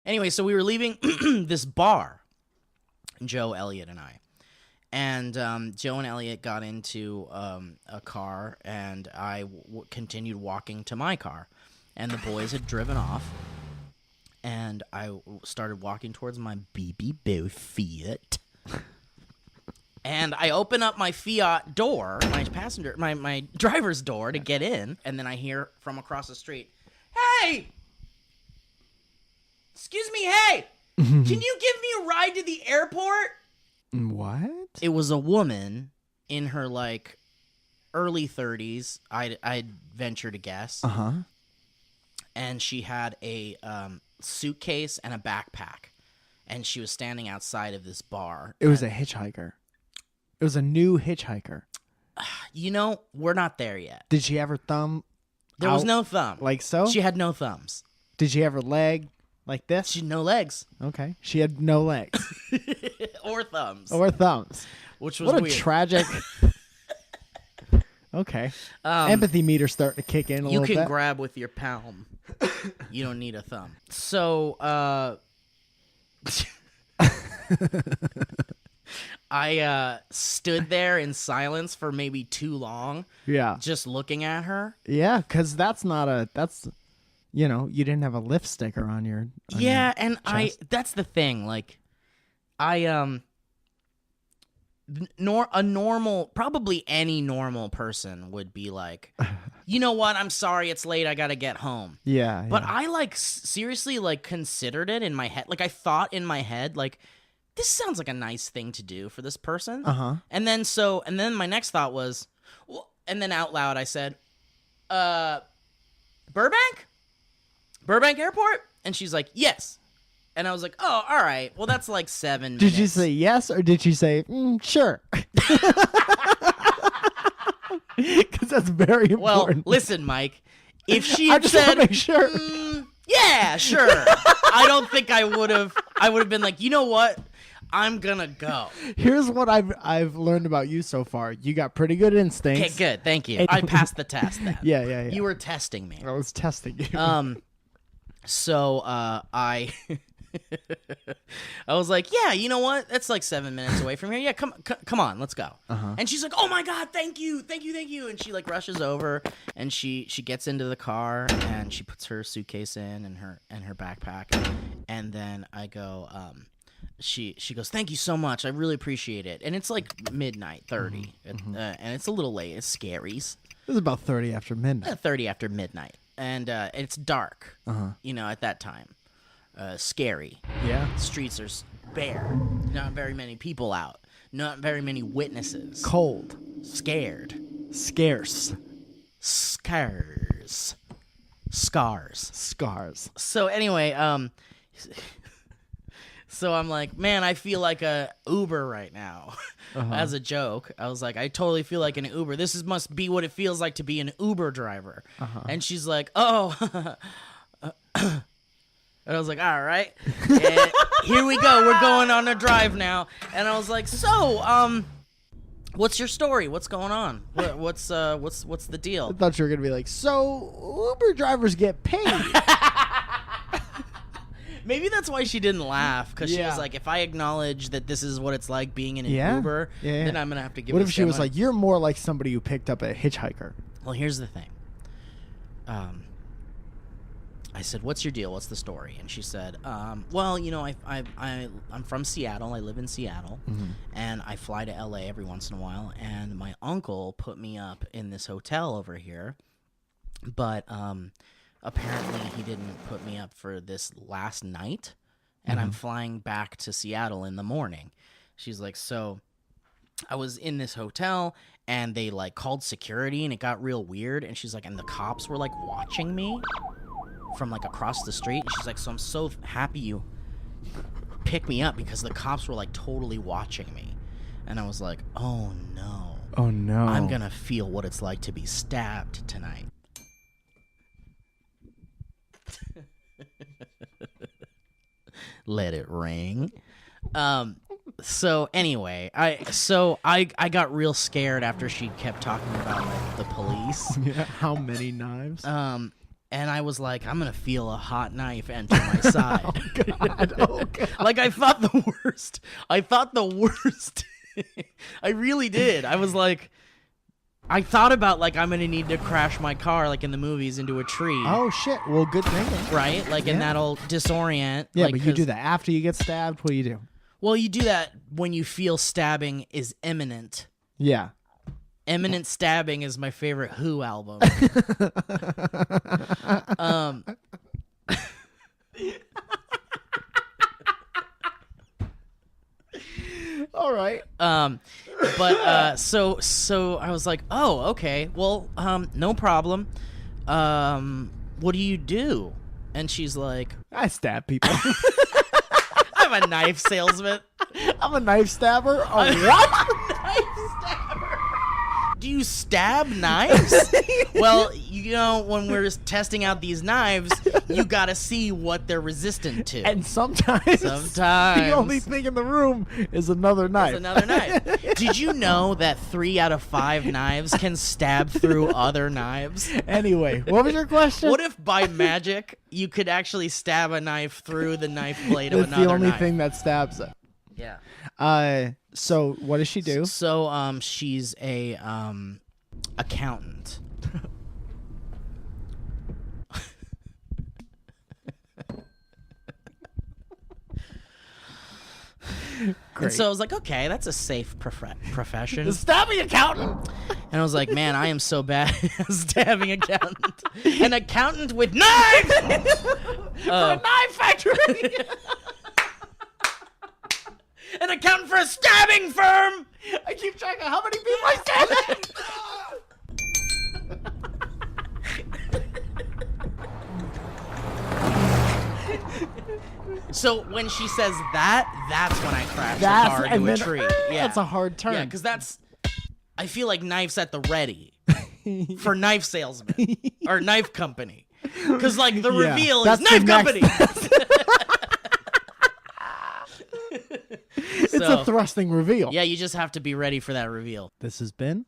Anyway, so we were leaving this bar, Joe, Elliot, and I. And Joe and Elliot got into a car, and I continued walking to my car. And the boys had driven off, and I started walking towards my BB Boo Fiat. And I open up my Fiat door, my driver's door to get in, and then I hear from across the street, "Hey! Excuse me, hey! Can you give me a ride to the airport?" What? It was a woman in her, like, early 30s, I'd venture to guess. Uh-huh. And she had a suitcase and a backpack. And she was standing outside of this bar. It was a hitchhiker. It was a new hitchhiker. You know, we're not there yet. Did she have her thumb There was no thumb. like so? She had no thumbs. Did she have her leg like this? She had no legs. Okay. She had no legs. Or thumbs. Or thumbs. Which was what a weird. tragic... Okay. Empathy meter starting to kick in a little bit. You can grab with your palm. You don't need a thumb. So, I stood there in silence for maybe too long. Yeah. Just looking at her. Yeah, because that's you didn't have a lift sticker on your And chest. that's the thing. Like, probably any normal person would be like, you know what? I'm sorry, it's late. I gotta get home. Yeah. But I seriously considered it in my head. Like, I thought in my head, like, this sounds like a nice thing to do for this person. Uh-huh. And then my next thought was, well, and then out loud I said, Burbank Airport? And she's like, yes. And I was like, oh, all right. Well, that's like 7 minutes. Did you say yes or did you say sure? Because that's very important. Well, listen, Mike. If she I had just said, want to make sure. yeah, sure. I don't think I would have. I would have been like, you know what? I'm gonna go. Here's what I've learned about you so far. You got pretty good instincts. Okay, good. Thank you. I passed the test then. Yeah. You were testing me. I was testing you. So I I was like, yeah, you know what? That's like 7 minutes away from here. Yeah, come on, let's go. Uh-huh. And she's like, oh my God, thank you. And she like rushes over and she gets into the car and she puts her suitcase in and her backpack. And then I go, she goes, thank you so much. I really appreciate it. And it's like midnight 30, and it's a little late. It's scaries. It was about 30 after midnight. 30 after midnight, and it's dark. At that time. Scary. Yeah. Streets are bare. Not very many people out. Not very many witnesses. Cold. Scared. Scarce. Scars. So anyway, so I'm like, man, I feel like a Uber right now. As a joke, I was like, I totally feel like an Uber. This must be what it feels like to be an Uber driver. And she's like, oh. And I was like, all right, and here we go. We're going on a drive now. And I was like, so, what's your story? What's going on? What's the deal? I thought you were gonna be like, so Uber drivers get paid. Maybe that's why she didn't laugh, because she Yeah. was like, if I acknowledge that this is what it's like being in an Yeah. Uber, Yeah. then I'm gonna have to give. What this if she guy was money. like, you're more like somebody who picked up a hitchhiker? Well, here's the thing. I said, what's your deal? What's the story? And she said, well, you know, I'm from Seattle. I live in Seattle. And I fly to LA every once in a while. And my uncle put me up in this hotel over here. But apparently he didn't put me up for this last night. And I'm flying back to Seattle in the morning. She's like, so I was in this hotel and they like called security and it got real weird. And she's like, and the cops were like watching me from like across the street. And she's like, so I'm so happy you picked me up because the cops were like totally watching me. And I was like, oh no. Oh no. I'm gonna feel what it's like to be stabbed tonight. Let it ring. So anyway, I got real scared after she kept talking about like the police. Yeah, how many knives? and I was like, I'm gonna feel a hot knife enter my side. Oh God. Like I thought the worst. I thought the worst. I really did. I was like, I thought about like I'm gonna need to crash my car like in the movies into a tree. Oh shit. Well, good thinking. Right? Like, and that'll disorient. Yeah, like, but you do that after you get stabbed. What do you do? Well, you do that when you feel stabbing is imminent. Yeah. Imminent Stabbing is my favorite Who album. All right. But so I was like, oh, okay, well, no problem. What do you do? And she's like, I stab people. I'm a knife salesman. I'm a knife stabber. Oh, what? Knife stabber. Do you stab knives? Well, you know, when we're testing out these knives, you gotta see what they're resistant to. And sometimes the only thing in the room is another knife. It's another knife. Did you know that 3 out of 5 knives can stab through other knives? Anyway, what was your question? What if by magic you could actually stab a knife through the knife blade of That's another the only knife? thing that stabs it. Yeah. So what does she do? So she's a accountant. Great. And so I was like, okay, that's a safe profession. The stabbing accountant. And I was like, man, I am so bad at stabbing accountant. An accountant with knives! For a knife factory. An accountant for a stabbing firm! I keep track of how many people I stabbed. So when she says that, that's when I crash the car into a tree. Yeah. That's a hard turn. Yeah, because that's... I feel like knives at the ready for knife salesman or knife company. Because, like, the reveal is knife company. It's a thrusting reveal. Yeah, you just have to be ready for that reveal. This has been